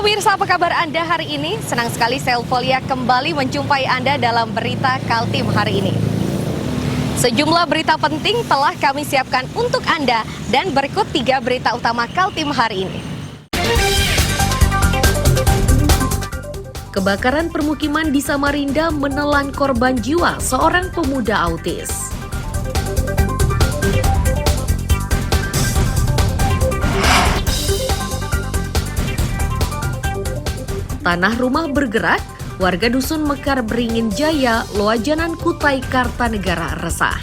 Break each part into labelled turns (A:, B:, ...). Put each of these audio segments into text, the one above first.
A: pemirsa, apa kabar Anda hari ini? Senang sekali saya Ulfolia kembali menjumpai Anda dalam berita Kaltim hari ini. Sejumlah berita penting telah kami siapkan untuk Anda dan berikut 3 berita utama Kaltim hari ini. Kebakaran permukiman di Samarinda menelan korban jiwa seorang pemuda autis. Tanah rumah bergerak, warga dusun Mekar Beringin Jaya, Loajanan Kutai Kartanegara resah.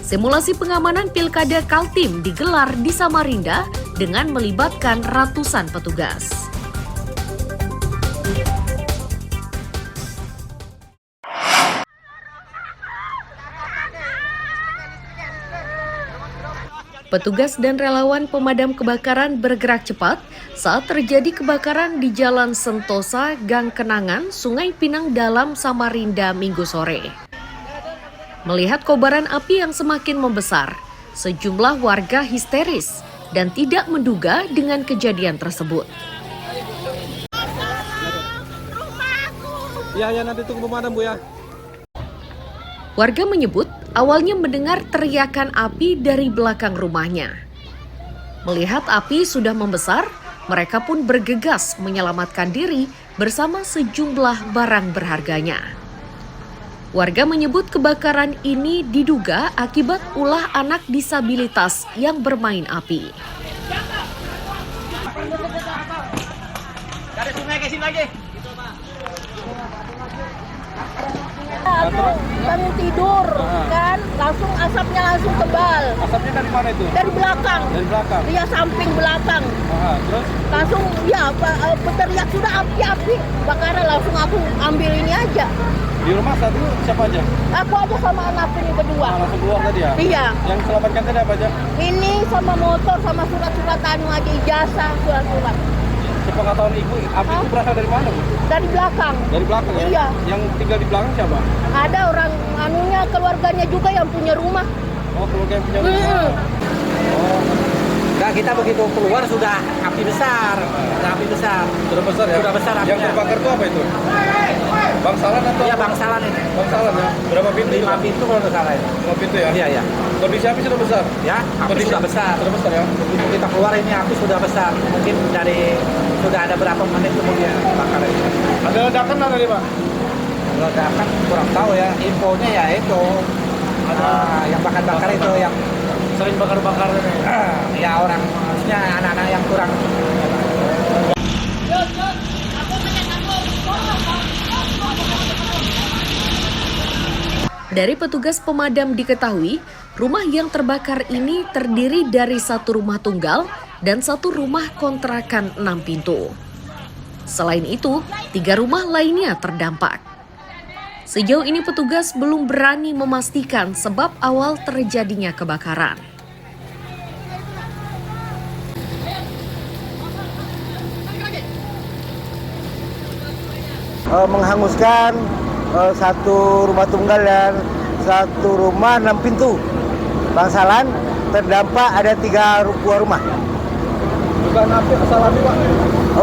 A: Simulasi pengamanan Pilkada Kaltim digelar di Samarinda dengan melibatkan ratusan petugas. Petugas dan relawan pemadam kebakaran bergerak cepat saat terjadi kebakaran di Jalan Sentosa, Gang Kenangan, Sungai Pinang Dalam, Samarinda, Minggu sore. Melihat kobaran api yang semakin membesar, sejumlah warga histeris dan tidak menduga dengan kejadian tersebut.
B: Ya, nanti tunggu pemadam, Bu ya.
A: Warga menyebut awalnya mendengar teriakan api dari belakang rumahnya. Melihat api sudah membesar, mereka pun bergegas menyelamatkan diri bersama sejumlah barang berharganya. Warga menyebut kebakaran ini diduga akibat ulah anak disabilitas yang bermain api.
C: Dari sungai ke sini lagi.
D: Kami tidur kan, langsung asapnya langsung tebal.
B: Asapnya dari mana itu?
D: Dari belakang.
B: Dari belakang?
D: Iya, samping belakang.
B: Terus?
D: Langsung ya berteriak sudah api. Bakaran langsung aku ambil ini aja.
B: Di rumah saat itu siapa aja?
D: Aku aja sama anak ini berdua.
B: Langsung keluar tadi ya?
D: Iya.
B: Yang selamatkan tadi apa aja?
D: Ini sama motor sama surat-surat anu aja, ijazah, surat-surat.
B: Sepengetahuan Ibu, api itu berasal dari mana, Bu?
D: Dari belakang.
B: Dari belakang ya?
D: Iya.
B: Yang tinggal di belakang siapa?
D: Ada orang anunya, keluarganya juga yang punya rumah.
B: Oh, keluarga yang punya rumah.
C: Nah, kita begitu keluar sudah api besar.
B: Sudah besar ya?
C: Sudah besar apinya.
B: Yang terbakar itu apa itu? Bangsalan atau?
C: Iya, bangsalan ini.
B: Bangsalan ya? Berapa pintu?
C: 5 pintu kalau nggak salah ya.
B: 5 pintu ya?
C: Iya.
B: Kondisi api sudah besar?
C: Ya, api sudah besar.
B: Sudah besar ya?
C: Begitu kita keluar ini api sudah besar. Mungkin sudah ada berapa menit kemudian bakar itu.
B: Ada ledakan nggak tadi, Pak?
C: Ledakan kurang tahu ya. Infonya ya itu. Yang bakar itu yang
B: Sering bakar-bakar ini?
C: ya orang, maksudnya anak-anak yang kurang.
A: Dari petugas pemadam diketahui, rumah yang terbakar ini terdiri dari 1 rumah tunggal dan 1 rumah kontrakan 6 pintu. Selain itu, 3 rumah lainnya terdampak. Sejauh ini petugas belum berani memastikan sebab awal terjadinya kebakaran.
E: Menghanguskan 1 rumah tunggal dan 1 rumah 6 pintu. Bangsalan terdampak ada 3 buah rumah.
B: Bukan api, asal api, Pak?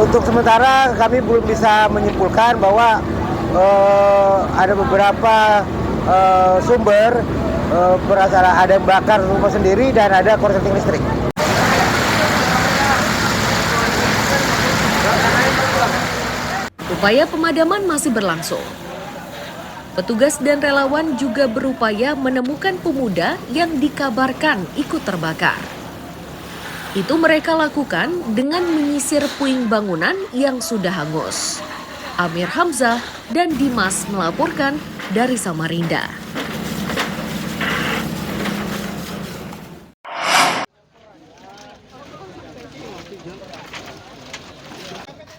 E: Untuk sementara kami belum bisa menyimpulkan bahwa ada beberapa sumber berasal ada yang bakar rumah sendiri dan ada korsleting listrik.
A: Upaya pemadaman masih berlangsung. Petugas dan relawan juga berupaya menemukan pemuda yang dikabarkan ikut terbakar. Itu mereka lakukan dengan menyisir puing bangunan yang sudah hangus. Amir Hamzah dan Dimas melaporkan dari Samarinda.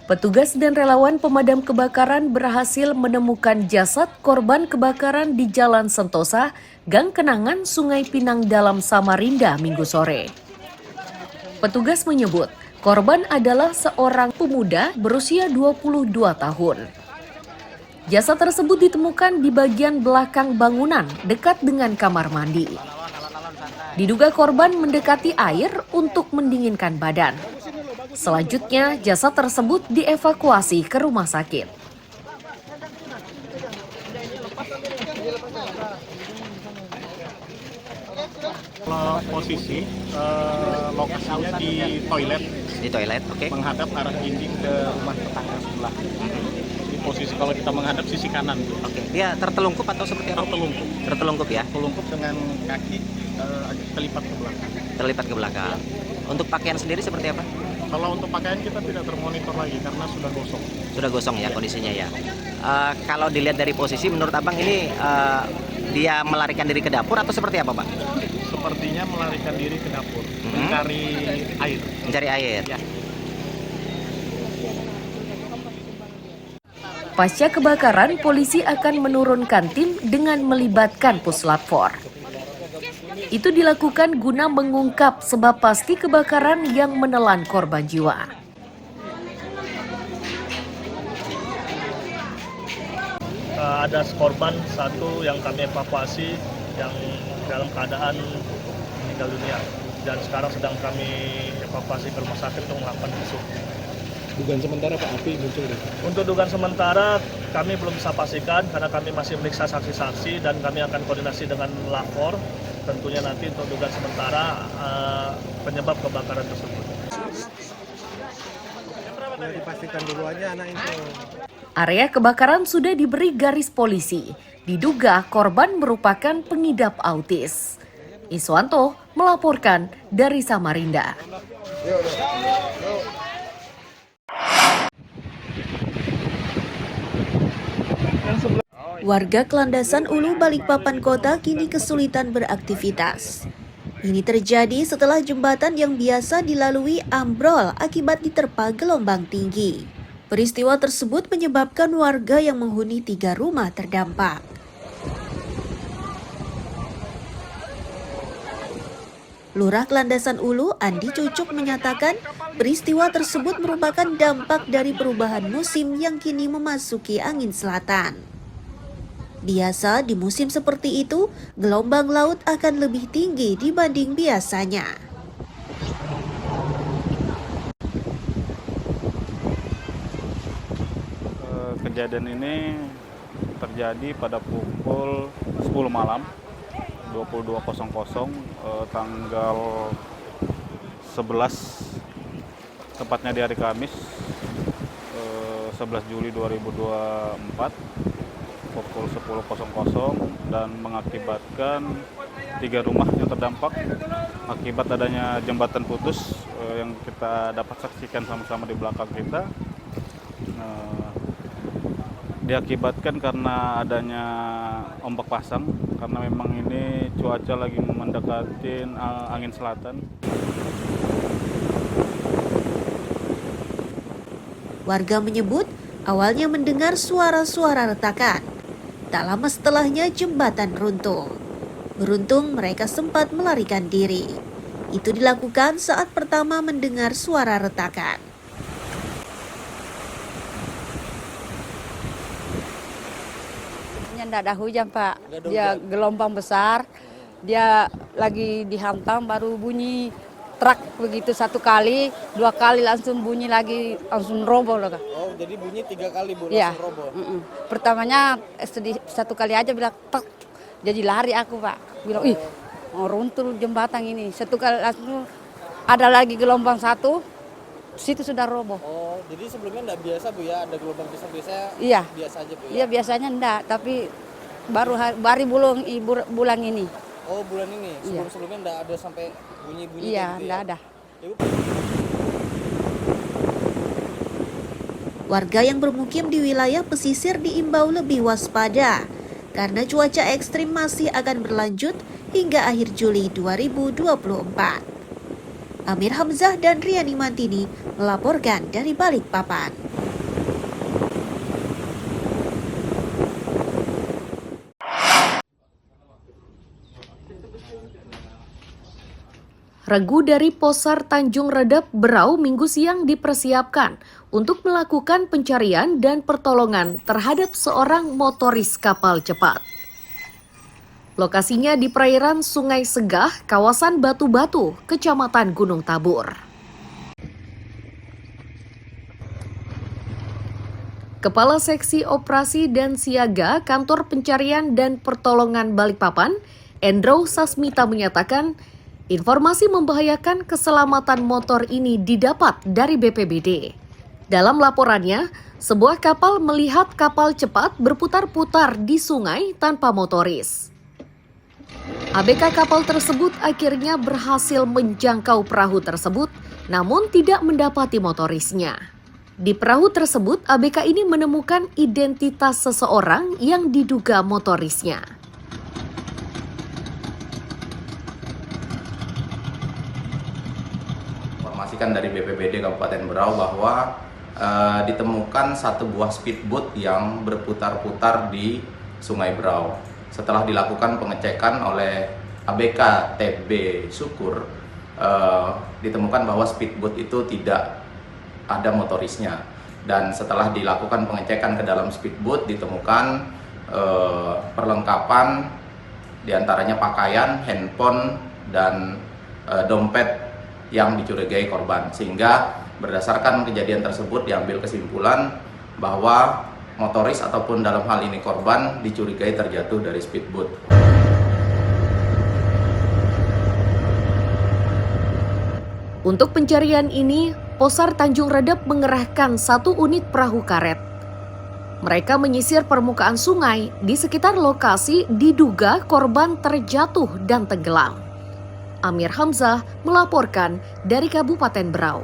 A: Petugas dan relawan pemadam kebakaran berhasil menemukan jasad korban kebakaran di Jalan Sentosa, Gang Kenangan, Sungai Pinang Dalam, Samarinda, Minggu sore. Petugas menyebut korban adalah seorang pemuda berusia 22 tahun. Jasad tersebut ditemukan di bagian belakang bangunan dekat dengan kamar mandi. Diduga korban mendekati air untuk mendinginkan badan. Selanjutnya, jasad tersebut dievakuasi ke rumah sakit.
F: Posisi lokasinya di toilet.
G: Di toilet, oke.
F: Menghadap arah dinding ke rumah tetangga sebelah. Di posisi kalau kita menghadap sisi kanan.
G: Oke. Dia tertelungkup atau seperti apa?
F: Tertelungkup.
G: Tertelungkup ya.
F: Tertelungkup dengan kaki agak terlipat ke belakang.
G: Terlipat ke belakang. Untuk pakaian sendiri seperti apa?
F: Kalau untuk pakaian kita tidak termonitor lagi karena sudah gosong.
G: Sudah gosong ya kondisinya ya. Kalau dilihat dari posisi, menurut abang ini dia melarikan diri ke dapur atau seperti apa, Pak?
F: Sepertinya melarikan diri ke dapur, mencari air.
G: Mencari air.
F: Ya.
A: Pasca kebakaran, polisi akan menurunkan tim dengan melibatkan Puslap 4. Itu dilakukan guna mengungkap sebab pasti kebakaran yang menelan korban jiwa.
H: Ada korban satu yang kami evakuasi yang dalam keadaan meninggal dunia dan sekarang sedang kami evakuasi ke rumah sakit untuk melakukan visum.
B: Dugaan sementara Pak, api muncul deh.
H: Untuk dugaan sementara kami belum bisa pastikan karena kami masih meriksa saksi-saksi dan kami akan koordinasi dengan lapor tentunya nanti untuk dugaan sementara penyebab kebakaran tersebut.
B: Ya, dipastikan dulu aja anak itu.
A: Area kebakaran sudah diberi garis polisi. Diduga korban merupakan pengidap autis. Iswanto melaporkan dari Samarinda.
I: Warga Kelandasan Ulu, Balikpapan Kota kini kesulitan beraktivitas. Ini terjadi setelah jembatan yang biasa dilalui ambrol akibat diterpa gelombang tinggi. Peristiwa tersebut menyebabkan warga yang menghuni 3 rumah terdampak. Lurah Kelandasan Ulu, Andi Cucuk menyatakan peristiwa tersebut merupakan dampak dari perubahan musim yang kini memasuki angin selatan. Biasa di musim seperti itu, gelombang laut akan lebih tinggi dibanding biasanya.
F: Kejadian ini terjadi pada pukul 10 malam 22.00 tanggal 11 tepatnya di hari Kamis 11 Juli 2024 pukul 10.00 dan mengakibatkan 3 rumah yang terdampak akibat adanya jembatan putus yang kita dapat saksikan sama-sama di belakang kita. Diakibatkan karena adanya ombak pasang karena memang ini cuaca lagi mendekati angin selatan.
I: Warga menyebut awalnya mendengar suara-suara retakan. Tak lama setelahnya jembatan runtuh. Beruntung mereka sempat melarikan diri. Itu dilakukan saat pertama mendengar suara retakan.
J: Tidak ada hujan Pak, dia gelombang besar, dia lagi dihantam baru bunyi truk begitu 1 kali, 2 kali langsung bunyi lagi, langsung roboh loh Kak.
B: Oh, jadi bunyi 3 kali Bu,
J: Ya.
B: langsung roboh?
J: Pertamanya 1 kali aja bilang tek, jadi lari aku Pak, bilang ih mau runtuh jembatan ini, 1 kali langsung ada lagi gelombang 1, situ sudah roboh.
B: Oh, jadi sebelumnya enggak biasa Bu ya, ada gelombang besar biasanya
J: Iya.
B: biasa aja Bu ya?
J: Iya biasanya enggak, tapi baru bulan ini.
B: Oh, bulan ini?
J: Iya.
B: Sebelumnya enggak ada sampai bunyi-bunyi
J: Iya,
B: gitu
J: enggak
B: ya?
J: ada.
I: Warga yang bermukim di wilayah pesisir diimbau lebih waspada karena cuaca ekstrim masih akan berlanjut hingga akhir Juli 2024. Amir Hamzah dan Riani Mantini melaporkan dari Balikpapan.
A: Regu dari Posar Tanjung Redap, Berau Minggu siang dipersiapkan untuk melakukan pencarian dan pertolongan terhadap seorang motoris kapal cepat. Lokasinya di perairan Sungai Segah, kawasan Batu-Batu, Kecamatan Gunung Tabur. Kepala Seksi Operasi dan Siaga Kantor Pencarian dan Pertolongan Balikpapan, Endro Sasmita menyatakan, informasi membahayakan keselamatan motor ini didapat dari BPBD. Dalam laporannya, sebuah kapal melihat kapal cepat berputar-putar di sungai tanpa motoris. ABK kapal tersebut akhirnya berhasil menjangkau perahu tersebut, namun tidak mendapati motorisnya. Di perahu tersebut, ABK ini menemukan identitas seseorang yang diduga motorisnya.
K: Informasikan dari BPBD Kabupaten Berau bahwa ditemukan satu buah speedboat yang berputar-putar di Sungai Berau. Setelah dilakukan pengecekan oleh ABK TB Syukur, ditemukan bahwa speedboat itu tidak ada motorisnya. Dan setelah dilakukan pengecekan ke dalam speedboat, ditemukan perlengkapan, diantaranya pakaian, handphone, dan dompet yang dicurigai korban. Sehingga berdasarkan kejadian tersebut diambil kesimpulan bahwa motoris ataupun dalam hal ini korban dicurigai terjatuh dari speedboat.
A: Untuk pencarian ini, Posar Tanjung Redep mengerahkan 1 unit perahu karet. Mereka menyisir permukaan sungai di sekitar lokasi diduga korban terjatuh dan tenggelam. Amir Hamzah melaporkan dari Kabupaten Berau.